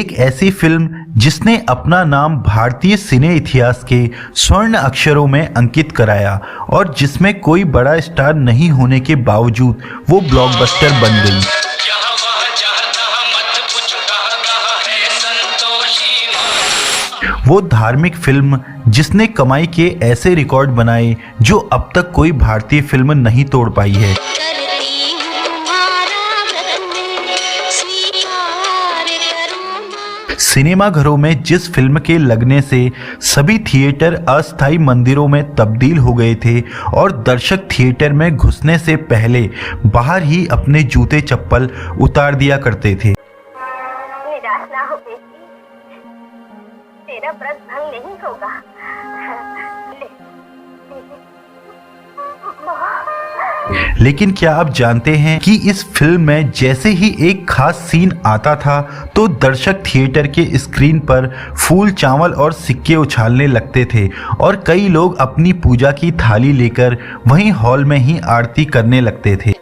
एक ऐसी फिल्म जिसने अपना नाम भारतीय सिने इतिहास के स्वर्ण अक्षरों में अंकित कराया और जिसमें कोई बड़ा स्टार नहीं होने के बावजूद वो ब्लॉकबस्टर बन गई। वो धार्मिक फिल्म जिसने कमाई के ऐसे रिकॉर्ड बनाए जो अब तक कोई भारतीय फिल्म नहीं तोड़ पाई है। सिनेमाघरों में जिस फिल्म के लगने से सभी थिएटर अस्थायी मंदिरों में तब्दील हो गए थे और दर्शक थिएटर में घुसने से पहले बाहर ही अपने जूते चप्पल उतार दिया करते थे। निराश ना हो बेटी, तेरा व्रत भंग नहीं होगा। लेकिन क्या आप जानते हैं कि इस फिल्म में जैसे ही एक खास सीन आता था तो दर्शक थिएटर के स्क्रीन पर फूल, चावल और सिक्के उछालने लगते थे और कई लोग अपनी पूजा की थाली लेकर वहीं हॉल में ही आरती करने लगते थे।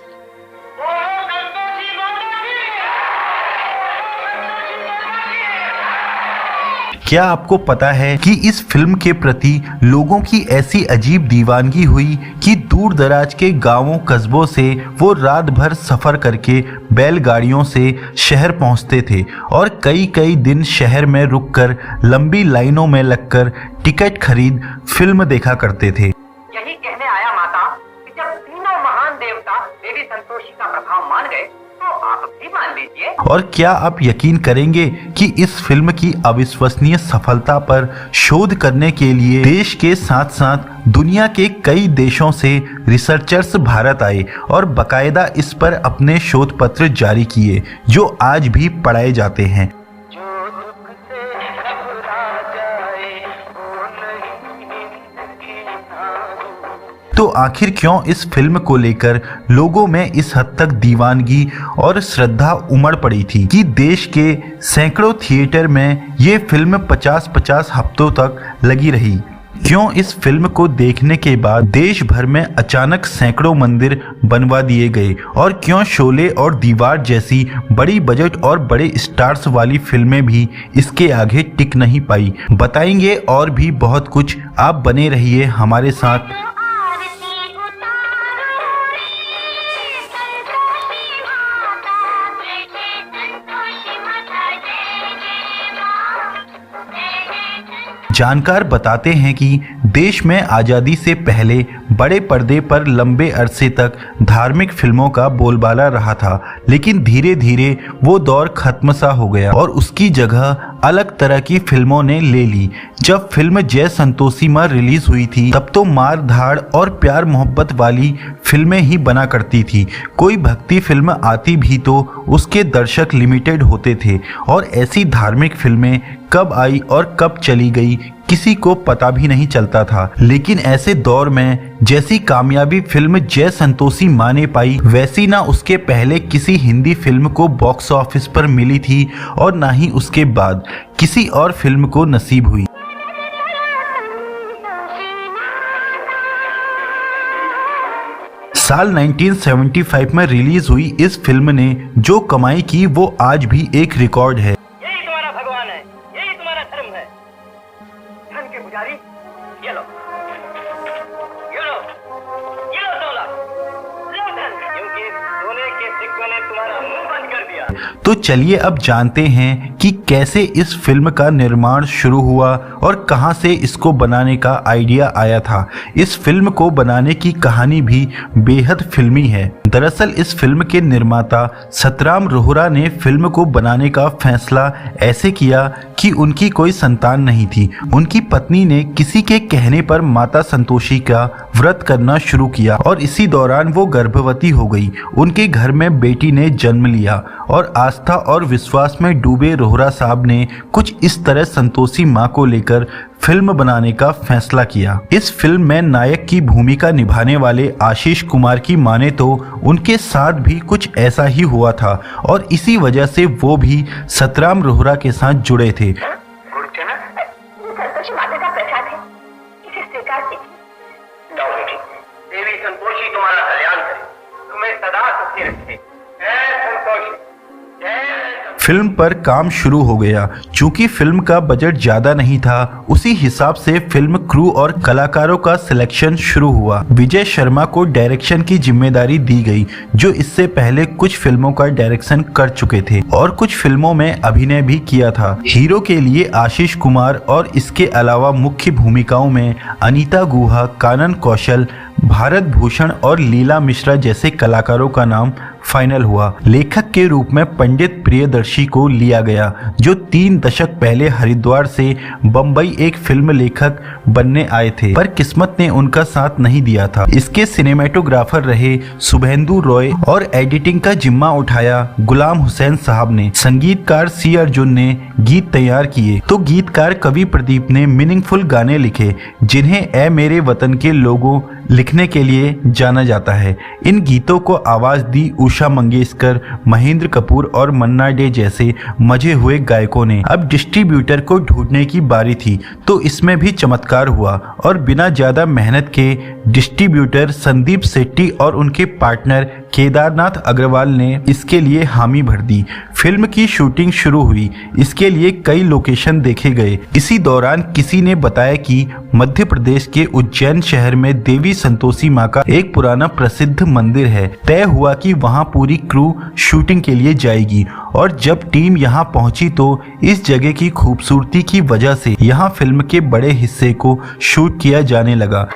क्या आपको पता है कि इस फिल्म के प्रति लोगों की ऐसी अजीब दीवानगी हुई कि दूर दराज के गांवों कस्बों से वो रात भर सफ़र करके बैलगाड़ियों से शहर पहुंचते थे और कई कई दिन शहर में रुककर लंबी लाइनों में लगकर टिकट खरीद फिल्म देखा करते थे। यही कहने आया माता कि जब तीनों महान देवता देवी संतोषी का प्रभाव मान गए तो आप भी मान लीजिए। और क्या आप यकीन करेंगे कि इस फिल्म की अविश्वसनीय सफलता पर शोध करने के लिए देश के साथ साथ दुनिया के कई देशों से रिसर्चर्स भारत आए और बकायदा इस पर अपने शोध पत्र जारी किए जो आज भी पढ़ाए जाते हैं। तो आखिर क्यों इस फिल्म को लेकर लोगों में इस हद तक दीवानगी और श्रद्धा उमड़ पड़ी थी कि देश के सैकड़ों थिएटर में ये फिल्म 50-50 हफ्तों तक लगी रही? क्यों इस फिल्म को देखने के बाद देश भर में अचानक सैकड़ों मंदिर बनवा दिए गए और क्यों शोले और दीवार जैसी बड़ी बजट और बड़े स्टार्स वाली फिल्में भी इसके आगे टिक नहीं पाई? बताएंगे और भी बहुत कुछ। आप बने रहिए हमारे साथ। जानकार बताते हैं कि देश में आज़ादी से पहले बड़े पर्दे पर लंबे अरसे तक धार्मिक फिल्मों का बोलबाला रहा था, लेकिन धीरे धीरे वो दौर खत्म सा हो गया और उसकी जगह अलग तरह की फिल्मों ने ले ली। जब फिल्म जय संतोषी मां रिलीज हुई थी तब तो मार धाड़ और प्यार मोहब्बत वाली फिल्में ही बना करती थी। कोई भक्ति फिल्म आती भी तो उसके दर्शक लिमिटेड होते थे और ऐसी धार्मिक फिल्में कब आई और कब चली गई किसी को पता भी नहीं चलता था। लेकिन ऐसे दौर में जैसी कामयाबी फिल्म जय संतोषी मां ने पाई वैसी ना उसके पहले किसी हिंदी फिल्म को बॉक्स ऑफिस पर मिली थी और ना ही उसके बाद किसी और फिल्म को नसीब हुई। साल 1975 में रिलीज हुई इस फिल्म ने जो कमाई की वो आज भी एक रिकॉर्ड है। यही तुम्हारा भगवान है, यही तुम्हारा धर्म है। धन के पुजारी, ये लो, ये लो, ये लो सोना, लो धन, क्योंकि सोने के सिक्कों ने तुम्हारा मुंह बंद कर दिया। तो चलिए अब जानते हैं कि कैसे इस फिल्म का निर्माण शुरू हुआ और कहां से इसको बनाने का आइडिया आया था। इस फिल्म को बनाने की कहानी भी बेहद फिल्मी है। दरअसल इस फिल्म के निर्माता सतराम रोहरा ने फिल्म को बनाने का फैसला ऐसे किया कि उनकी कोई संतान नहीं थी। उनकी पत्नी ने किसी के कहने पर माता संतोषी का व्रत करना शुरू किया और इसी दौरान वो गर्भवती हो गई। उनके घर में बेटी ने जन्म लिया और आस्था और विश्वास में डूबे रोहरा साहब ने कुछ इस तरह संतोषी मां को लेकर फिल्म बनाने का फैसला किया। इस फिल्म में नायक की भूमिका निभाने वाले आशीष कुमार की माने तो उनके साथ भी कुछ ऐसा ही हुआ था और इसी वजह से वो भी सतराम रोहरा के साथ जुड़े थे। संतोषी माता का प्रसाद है, इसे स्वीकार कीजिए। जाओ बेटी, देवी संतोषी तुम्हारा कल्याण करे, तुम्हें सदा सुखी रखे। संतोषी, फिल्म पर काम शुरू हो गया। चूंकि फिल्म का बजट ज्यादा नहीं था, उसी हिसाब से फिल्म क्रू और कलाकारों का सिलेक्शन शुरू हुआ। विजय शर्मा को डायरेक्शन की जिम्मेदारी दी गई, जो इससे पहले कुछ फिल्मों का डायरेक्शन कर चुके थे और कुछ फिल्मों में अभिनय भी किया था। हीरो के लिए आशीष कुमार और इसके अलावा मुख्य भूमिकाओं में अनीता गुहा, कानन कौशल, भारत भूषण और लीला मिश्रा जैसे कलाकारों का नाम फाइनल हुआ। लेखक के रूप में पंडित प्रियदर्शी को लिया गया, जो 3 दशक पहले हरिद्वार से बम्बई एक फिल्म लेखक बनने आए थे, पर किस्मत ने उनका साथ नहीं दिया था। इसके सिनेमेटोग्राफर रहे शुभेंदु रॉय और एडिटिंग का जिम्मा उठाया गुलाम हुसैन साहब ने। संगीतकार सी अर्जुन ने गीत तैयार किए तो गीतकार कवि प्रदीप ने मीनिंगफुल गाने लिखे, जिन्हें ए मेरे वतन के लोगों लिखने के लिए जाना जाता है। इन गीतों को आवाज दी उषा मंगेशकर, महेंद्र कपूर और मन्ना डे जैसे मजे हुए गायकों ने। अब डिस्ट्रीब्यूटर को ढूंढने की बारी थी, तो इसमें भी चमत्कार हुआ और बिना ज्यादा मेहनत के डिस्ट्रीब्यूटर संदीप शेट्टी और उनके पार्टनर केदारनाथ अग्रवाल ने इसके लिए हामी भर दी। फिल्म की शूटिंग शुरू हुई। इसके लिए कई लोकेशन देखे गए। इसी दौरान किसी ने बताया कि मध्य प्रदेश के उज्जैन शहर में देवी संतोषी माँ का एक पुराना प्रसिद्ध मंदिर है। तय हुआ कि वहाँ पूरी क्रू शूटिंग के लिए जाएगी और जब टीम यहाँ पहुंची तो इस जगह की खूबसूरती की वजह से यहाँ फिल्म के बड़े हिस्से को शूट किया जाने लगा।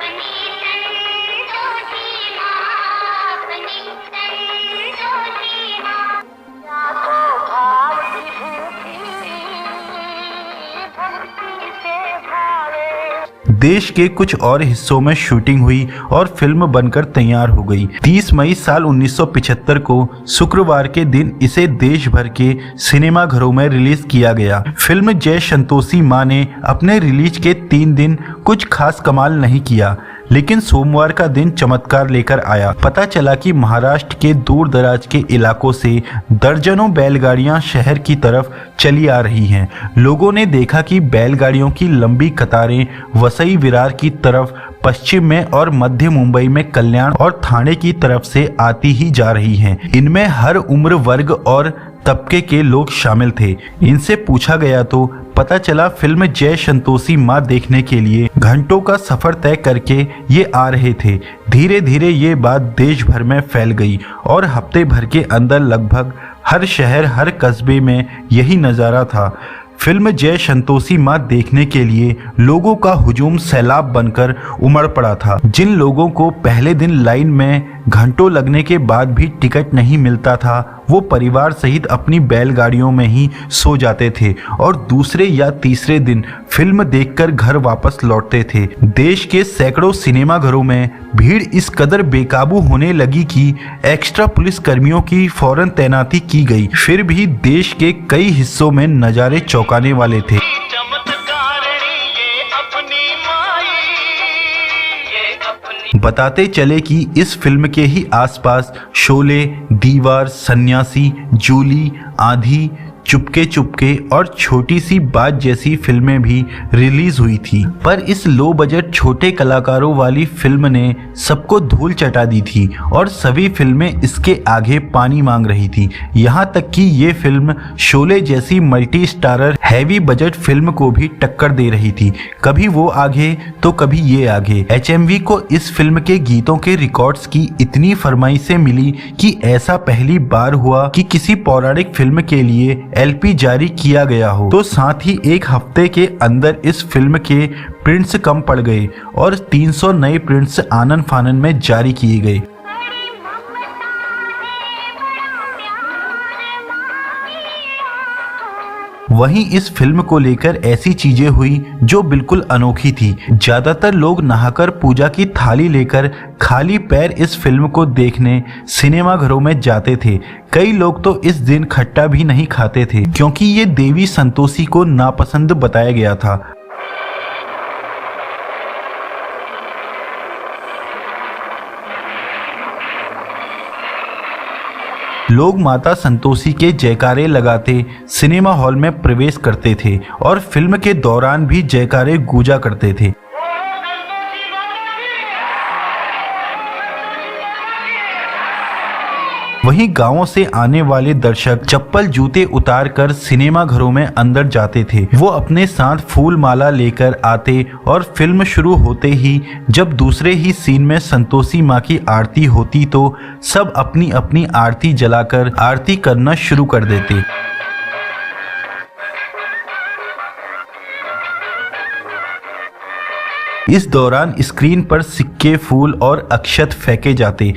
देश के कुछ और हिस्सों में शूटिंग हुई और फिल्म बनकर तैयार हो गई। 30 मई साल 1975 को शुक्रवार के दिन इसे देश भर के सिनेमाघरों में रिलीज किया गया। फिल्म जय संतोषी माँ ने अपने रिलीज के 3 दिन कुछ खास कमाल नहीं किया, लेकिन सोमवार का दिन चमत्कार लेकर आया। पता चला कि महाराष्ट्र के दूर दराज के इलाकों से दर्जनों बैलगाड़ियां शहर की तरफ चली आ रही हैं। लोगों ने देखा कि बैलगाड़ियों की लंबी कतारें वसई विरार की तरफ पश्चिम में और मध्य मुंबई में कल्याण और थाने की तरफ से आती ही जा रही हैं। इनमें हर उम्र वर्ग और तबके के लोग शामिल थे। इनसे पूछा गया तो पता चला फिल्म जय संतोषी माँ देखने के लिए घंटों का सफर तय करके ये आ रहे थे। धीरे धीरे ये बात देश भर में फैल गई और हफ्ते भर के अंदर लगभग हर शहर, हर कस्बे में यही नज़ारा था। फिल्म जय संतोषी माँ देखने के लिए लोगों का हुजूम सैलाब बनकर उमड़ पड़ा था। जिन लोगों को पहले दिन लाइन में घंटों लगने के बाद भी टिकट नहीं मिलता था, वो परिवार सहित अपनी बैलगाड़ियों में ही सो जाते थे और दूसरे या तीसरे दिन फिल्म देखकर घर वापस लौटते थे। देश के सैकड़ों सिनेमाघरों में भीड़ इस कदर बेकाबू होने लगी कि एक्स्ट्रा पुलिस कर्मियों की फौरन तैनाती की गई। फिर भी देश के कई हिस्सों में नज़ारे चौंकाने वाले थे। बताते चले कि इस फिल्म के ही आसपास शोले, दीवार, सन्यासी, जूली, आंधी, चुपके चुपके और छोटी सी बात जैसी फिल्में भी रिलीज हुई थी, पर इस लो बजट छोटे कलाकारों वाली फिल्म ने सबको धूल चटा दी थी और सभी फिल्में इसके आगे पानी मांग रही थी। यहाँ तक कि ये फिल्म शोले जैसी multi starrer heavy budget film को भी टक्कर दे रही थी। कभी वो आगे तो कभी ये आगे। HMV को इस फिल्म के गीतों के रिकॉर्ड्स की इतनी फरमाइशें मिली कि ऐसा पहली बार हुआ कि किसी पौराणिक फिल्म के लिए LP जारी किया गया हो। तो साथ ही एक हफ्ते के अंदर इस फिल्म के प्रिंट्स कम पड़ गए और 300 नए प्रिंट्स आनन फानन में जारी किए गए। वहीं इस फिल्म को लेकर ऐसी चीजें हुई जो बिल्कुल अनोखी थी। ज्यादातर लोग नहाकर पूजा की थाली लेकर खाली पैर इस फिल्म को देखने सिनेमाघरों में जाते थे। कई लोग तो इस दिन खट्टा भी नहीं खाते थे, क्योंकि ये देवी संतोषी को नापसंद बताया गया था। लोग माता संतोषी के जयकारे लगाते सिनेमा हॉल में प्रवेश करते थे और फिल्म के दौरान भी जयकारे गूंजा करते थे। वहीं गांवों से आने वाले दर्शक चप्पल जूते उतार कर सिनेमा घरों में अंदर जाते थे। वो अपने साथ फूल माला लेकर आते और फिल्म शुरू होते ही जब दूसरे ही सीन में संतोषी माँ की आरती होती तो सब अपनी अपनी आरती जलाकर आरती करना शुरू कर देते। इस दौरान स्क्रीन पर सिक्के, फूल और अक्षत फेंके जाते।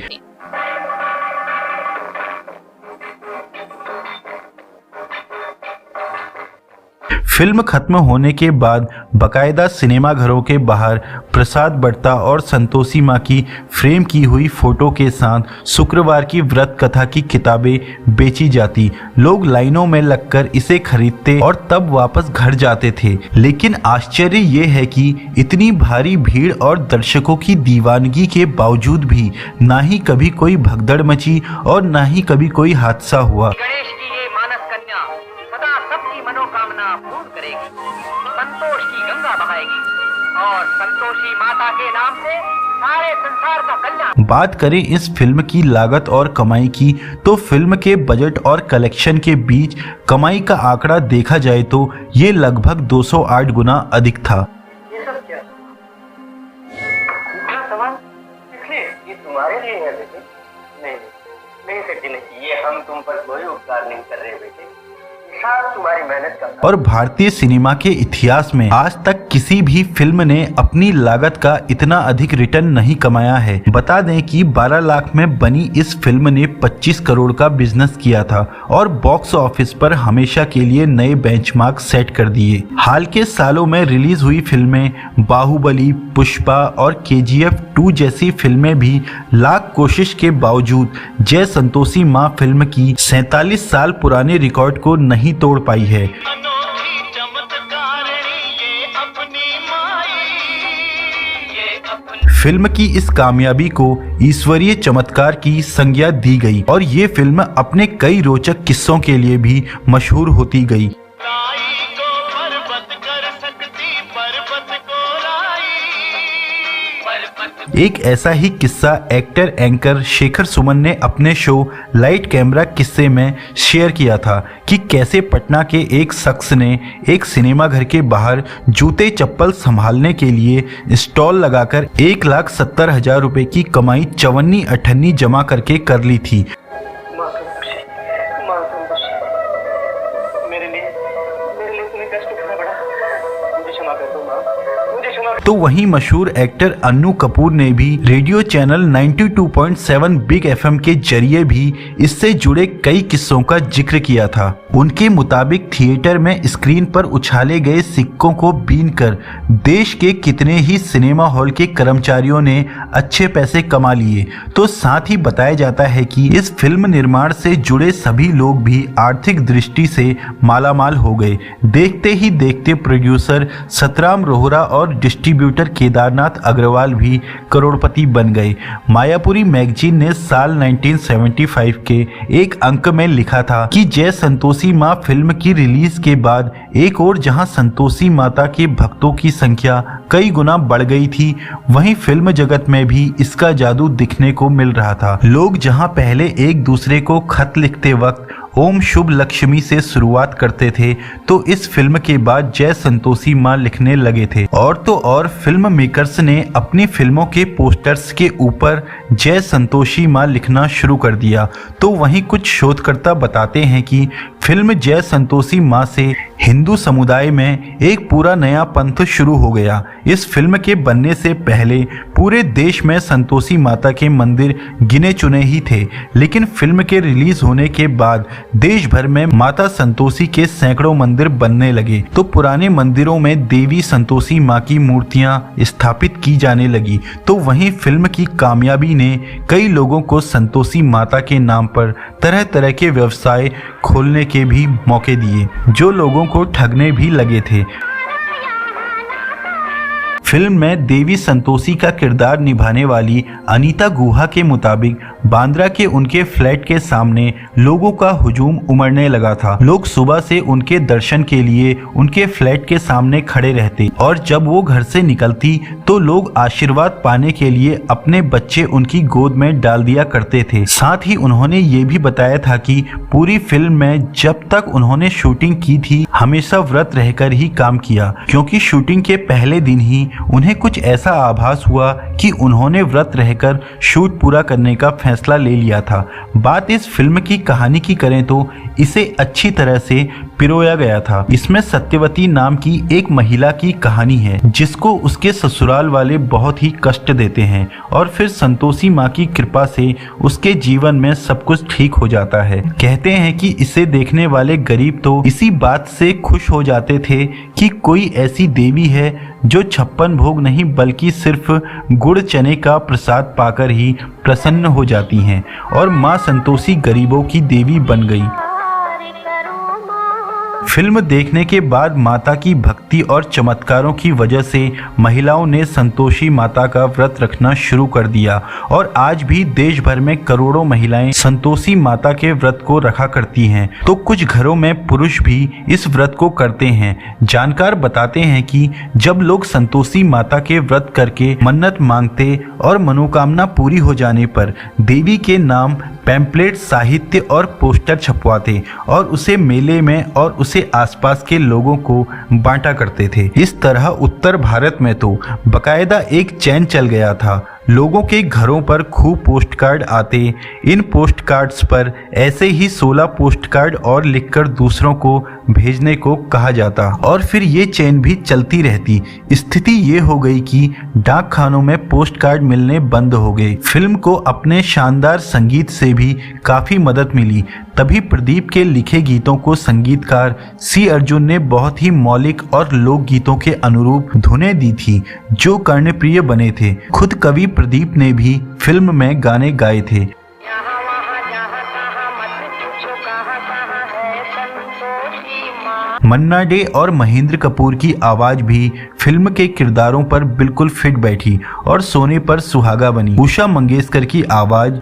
फिल्म खत्म होने के बाद बकायदा सिनेमा घरों के बाहर प्रसाद बंटता और संतोषी माँ की फ्रेम की हुई फोटो के साथ शुक्रवार की व्रत कथा की किताबें बेची जाती। लोग लाइनों में लगकर इसे खरीदते और तब वापस घर जाते थे। लेकिन आश्चर्य ये है कि इतनी भारी भीड़ और दर्शकों की दीवानगी के बावजूद भी ना ही कभी कोई भगदड़ मची और ना ही कभी कोई हादसा हुआ। गणेश की ये मानस कन्या सदा सबकी मनोकामना पूर्ण करेगी, संतोष की गंगा बहाएगी और संतोषी माता के नाम से सारे संसार का कल्याण। बात करें इस फिल्म की लागत और कमाई की तो फिल्म के बजट और कलेक्शन के बीच कमाई का आंकड़ा देखा जाए तो ये लगभग 208 गुना अधिक था। ये सब क्या? दूसरा सवाल इसलिए ये तुम्हारे लिए है बेटे? नहीं सेठ जी नहीं, ये हम तुम पर कोई उपकार नहीं कर रहे बेटे, सब तुम्हारी मेहनत का। और भारतीय सिनेमा के इतिहास में आज तक किसी भी फिल्म ने अपनी लागत का इतना अधिक रिटर्न नहीं कमाया है। बता दें कि 12 लाख में बनी इस फिल्म ने 25 करोड़ का बिजनेस किया था और बॉक्स ऑफिस पर हमेशा के लिए नए बेंचमार्क सेट कर दिए। हाल के सालों में रिलीज हुई फिल्में बाहुबली, पुष्पा और KGF 2 जैसी फिल्में भी लाख कोशिश के बावजूद जय संतोषी माँ फिल्म की 47 साल पुराने रिकॉर्ड को नहीं तोड़ पाई है। फिल्म की इस कामयाबी को ईश्वरीय चमत्कार की संज्ञा दी गई और ये फिल्म अपने कई रोचक किस्सों के लिए भी मशहूर होती गई। एक ऐसा ही किस्सा एक्टर एंकर शेखर सुमन ने अपने शो लाइट कैमरा किस्से में शेयर किया था कि कैसे पटना के एक शख्स ने एक सिनेमा घर के बाहर जूते चप्पल संभालने के लिए स्टॉल लगाकर 1,70,000 रुपए की कमाई चवन्नी अठन्नी जमा करके कर ली थी। तो वहीं मशहूर एक्टर अन्नू कपूर ने भी रेडियो चैनल 92.7 बिग FM के जरिए भी इससे जुड़े कई किस्सों का जिक्र किया था। उनके मुताबिक थिएटर में स्क्रीन पर उछाले गए सिक्कों को बीनकर देश के कितने ही सिनेमा हॉल के कर्मचारियों ने अच्छे पैसे कमा लिए। तो साथ ही बताया जाता है कि इस फिल्म निर्माण से जुड़े सभी लोग भी आर्थिक दृष्टि से मालामाल हो गए। देखते ही देखते प्रोड्यूसर सतराम रोहरा और डिस्ट्रीब्यूटर केदारनाथ अग्रवाल भी करोड़पति बन गए। मायापुरी मैगजीन ने साल 1975 के एक अंक में लिखा था कि जय संतोषी माँ फिल्म की रिलीज के बाद एक और जहां संतोषी माता के भक्तों की संख्या कई गुना बढ़ गई थी, वहीं फिल्म जगत में भी इसका जादू दिखने को मिल रहा था। लोग जहां पहले एक दूसरे को खत लिखते वक्त ओम शुभ लक्ष्मी से शुरुआत करते थे तो इस फिल्म के बाद जय संतोषी माँ लिखने लगे थे। और तो और फिल्म मेकर्स ने अपनी फिल्मों के पोस्टर्स के ऊपर जय संतोषी माँ लिखना शुरू कर दिया। तो वहीं कुछ शोधकर्ता बताते हैं कि फिल्म जय संतोषी माँ से हिंदू समुदाय में एक पूरा नया पंथ शुरू हो गया। इस फिल्म के बनने से पहले पूरे देश में संतोषी माता के मंदिर गिने चुने ही थे, लेकिन फिल्म के रिलीज होने के बाद देश भर में माता संतोषी के सैकड़ों मंदिर बनने लगे। तो पुराने मंदिरों में देवी संतोषी माँ की मूर्तियां स्थापित की जाने लगी। तो वहीं फिल्म की कामयाबी ने कई लोगों को संतोषी माता के नाम पर तरह तरह के व्यवसाय खोलने के भी मौके दिए, जो लोगों को ठगने भी लगे थे। फिल्म में देवी संतोषी का किरदार निभाने वाली अनीता गुहा के मुताबिक बांद्रा के उनके फ्लैट के सामने लोगों का हुजूम उमड़ने लगा था। लोग सुबह से उनके दर्शन के लिए उनके फ्लैट के सामने खड़े रहते और जब वो घर से निकलती तो लोग आशीर्वाद पाने के लिए अपने बच्चे उनकी गोद में डाल दिया करते थे। साथ ही उन्होंने ये भी बताया था कि पूरी फिल्म में जब तक उन्होंने शूटिंग की थी हमेशा व्रत रहकर ही काम किया, क्योंकि शूटिंग के पहले दिन ही उन्हें कुछ ऐसा आभास हुआ कि उन्होंने व्रत रहकर शूट पूरा करने का फैसला ले लिया था। बात इस फिल्म की कहानी की करें तो इसे अच्छी तरह से पिरोया गया था। इसमें सत्यवती नाम की एक महिला की कहानी है जिसको उसके ससुराल वाले बहुत ही कष्ट देते हैं और फिर संतोषी माँ की कृपा से उसके जीवन में सब कुछ ठीक हो जाता है। कहते हैं कि इसे देखने वाले गरीब तो इसी बात से खुश हो जाते थे कि कोई ऐसी देवी है जो 56 भोग नहीं बल्कि सिर्फ गुड़ चने का प्रसाद पाकर ही प्रसन्न हो जाती हैं और माँ संतोषी गरीबों की देवी बन गई। फिल्म देखने के बाद माता की भक्ति और चमत्कारों की वजह से महिलाओं ने संतोषी माता का व्रत रखना शुरू कर दिया और आज भी देश भर में करोड़ों महिलाएं संतोषी माता के व्रत को रखा करती हैं। तो कुछ घरों में पुरुष भी इस व्रत को करते हैं। जानकार बताते हैं कि जब लोग संतोषी माता के व्रत करके मन्नत मांगते और मनोकामना पूरी हो जाने पर देवी के नाम पैम्पलेट, साहित्य और पोस्टर छपवाते और उसे मेले में और उसे आसपास के लोगों को बांटा करते थे। इस तरह उत्तर भारत में तो बकायदा एक चैन चल गया था। लोगों के घरों पर खूब पोस्ट कार्ड आते। इन पोस्ट कार्ड्स पर ऐसे ही 16 पोस्ट कार्ड और लिखकर दूसरों को भेजने को कहा जाता और फिर ये चेन भी चलती रहती। स्थिति ये हो गई कि डाक खानों में पोस्ट कार्ड मिलने बंद हो गए। फिल्म को अपने शानदार संगीत से भी काफ़ी मदद मिली। तभी प्रदीप के लिखे गीतों को संगीतकार सी अर्जुन ने बहुत ही मौलिक और लोकगीतों के अनुरूप धुनें दी थी जो कर्णप्रिय बने थे। खुद कवि प्रदीप ने भी फिल्म में गाने गाए थे। मन्ना डे और महेंद्र कपूर की आवाज भी फिल्म के किरदारों पर बिल्कुल फिट बैठी और सोने पर सुहागा बनी। उषा मंगेशकर की आवाज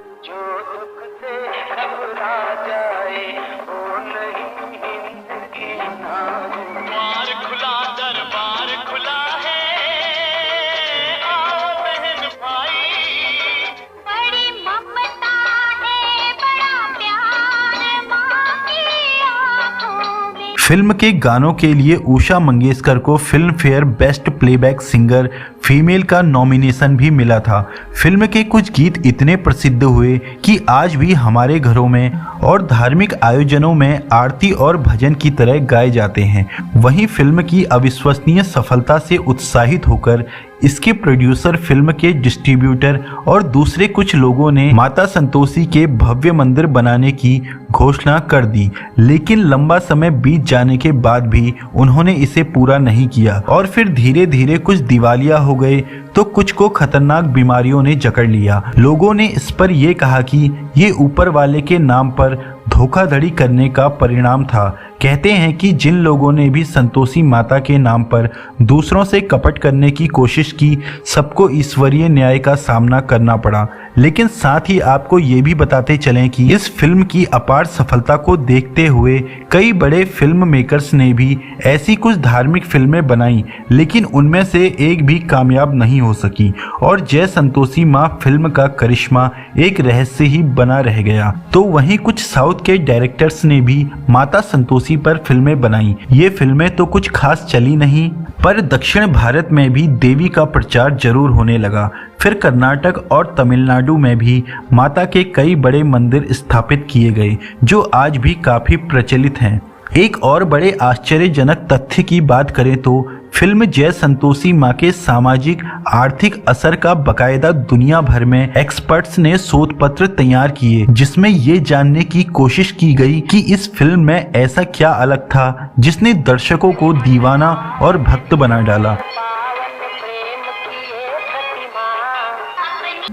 फिल्म के गानों के लिए उषा मंगेशकर को film fair best playback singer female का नॉमिनेशन भी मिला था। फिल्म के कुछ गीत इतने प्रसिद्ध हुए कि आज भी हमारे घरों में और धार्मिक आयोजनों में आरती और भजन की तरह गाए जाते हैं। वहीं फिल्म की अविश्वसनीय सफलता से उत्साहित होकर इसके प्रोड्यूसर, फिल्म के डिस्ट्रीब्यूटर और दूसरे कुछ लोगों ने माता संतोषी के भव्य मंदिर बनाने की घोषणा कर दी, लेकिन लंबा समय बीत जाने के बाद भी उन्होंने इसे पूरा नहीं किया और फिर धीरे धीरे कुछ दिवालिया हो गए तो कुछ को खतरनाक बीमारियों ने जकड़ लिया। लोगों ने इस पर यह कहा कि ये ऊपर वाले के नाम पर धोखाधड़ी करने का परिणाम था। कहते हैं कि जिन लोगों ने भी संतोषी माता के नाम पर दूसरों से कपट करने की कोशिश की, सबको ईश्वरीय न्याय का सामना करना पड़ा। लेकिन साथ ही आपको ये भी बताते चलें कि इस फिल्म की अपार सफलता को देखते हुए कई बड़े फिल्म मेकर्स ने भी ऐसी कुछ धार्मिक फिल्में बनाई, लेकिन उनमें से एक भी कामयाब नहीं हो सकी और जय संतोषी माँ फिल्म का करिश्मा एक रहस्य ही बना रह गया। तो वहीं कुछ साउथ के डायरेक्टर्स ने भी माता संतोषी पर फिल्में बनाई। ये फिल्में तो कुछ खास चली नहीं, पर दक्षिण भारत में भी देवी का प्रचार जरूर होने लगा। फिर कर्नाटक और तमिलनाडु में भी माता के कई बड़े मंदिर स्थापित किए गए जो आज भी काफी प्रचलित हैं। एक और बड़े आश्चर्यजनक तथ्य की बात करें तो फिल्म जय संतोषी माँ के सामाजिक आर्थिक असर का बकायदा दुनिया भर में एक्सपर्ट्स ने शोध पत्र तैयार किए, जिसमें ये जानने की कोशिश की गई कि इस फिल्म में ऐसा क्या अलग था जिसने दर्शकों को दीवाना और भक्त बना डाला।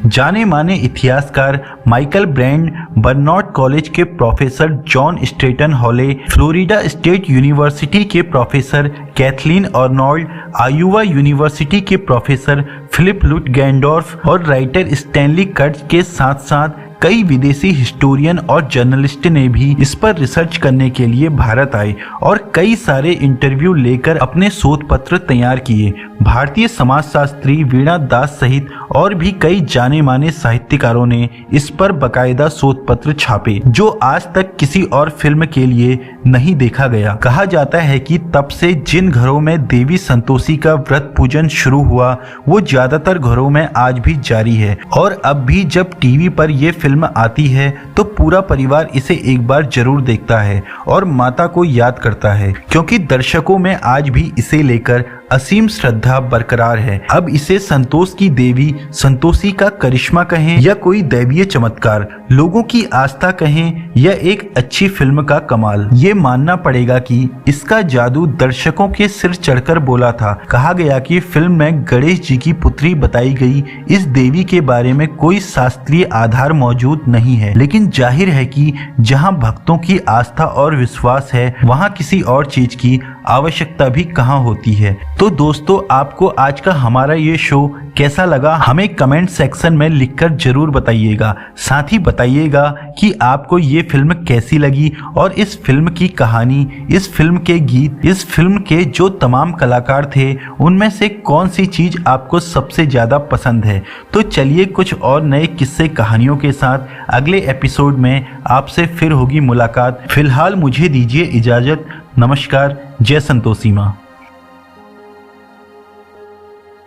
जाने माने इतिहासकार माइकल ब्रैंड, बर्नॉट कॉलेज के professor John Stratton Hawley, Florida state university के professor Kathleen Arnold, Iowa university के प्रोफेसर फिलिप लुट गैंडोर्फ और राइटर स्टैनली कर्ट्ज के साथ साथ कई विदेशी हिस्टोरियन और जर्नलिस्ट ने भी इस पर रिसर्च करने के लिए भारत आए और कई सारे इंटरव्यू लेकर अपने शोध पत्र तैयार किए। भारतीय समाजशास्त्री वीणा दास सहित और भी कई जाने माने साहित्यकारों ने इस पर बकायदा शोध पत्र छापे, जो आज तक किसी और फिल्म के लिए नहीं देखा गया। कहा जाता है कि तब से जिन घरों में देवी संतोषी का व्रत पूजन शुरू हुआ वो ज्यादातर घरों में आज भी जारी है और अब भी जब टीवी पर ये फिल्म आती है तो पूरा परिवार इसे एक बार जरूर देखता है और माता को याद करता है, क्योंकि दर्शकों में आज भी इसे लेकर असीम श्रद्धा बरकरार है। अब इसे संतोष की देवी संतोषी का करिश्मा कहें या कोई दैवीय चमत्कार, लोगों की आस्था कहें या एक अच्छी फिल्म का कमाल, ये मानना पड़ेगा कि इसका जादू दर्शकों के सिर चढ़कर बोला था। कहा गया कि फिल्म में गणेश जी की पुत्री बताई गई इस देवी के बारे में कोई शास्त्रीय आधार मौजूद नहीं है, लेकिन जाहिर है कि जहां भक्तों की आस्था और विश्वास है वहां किसी और चीज की आवश्यकता भी कहां होती है। तो दोस्तों, आपको आज का हमारा ये शो कैसा लगा हमें कमेंट सेक्शन में लिखकर जरूर बताइएगा। साथ ही बताइएगा कि आपको ये फिल्म कैसी लगी और इस फिल्म की कहानी, इस फिल्म के गीत, इस फिल्म के जो तमाम कलाकार थे उनमें से कौन सी चीज आपको सबसे ज्यादा पसंद है। तो चलिए कुछ और नए किस्से कहानियों के साथ अगले एपिसोड में आपसे फिर होगी मुलाकात। फिलहाल मुझे दीजिए इजाजत। नमस्कार। जय संतोषी माँ।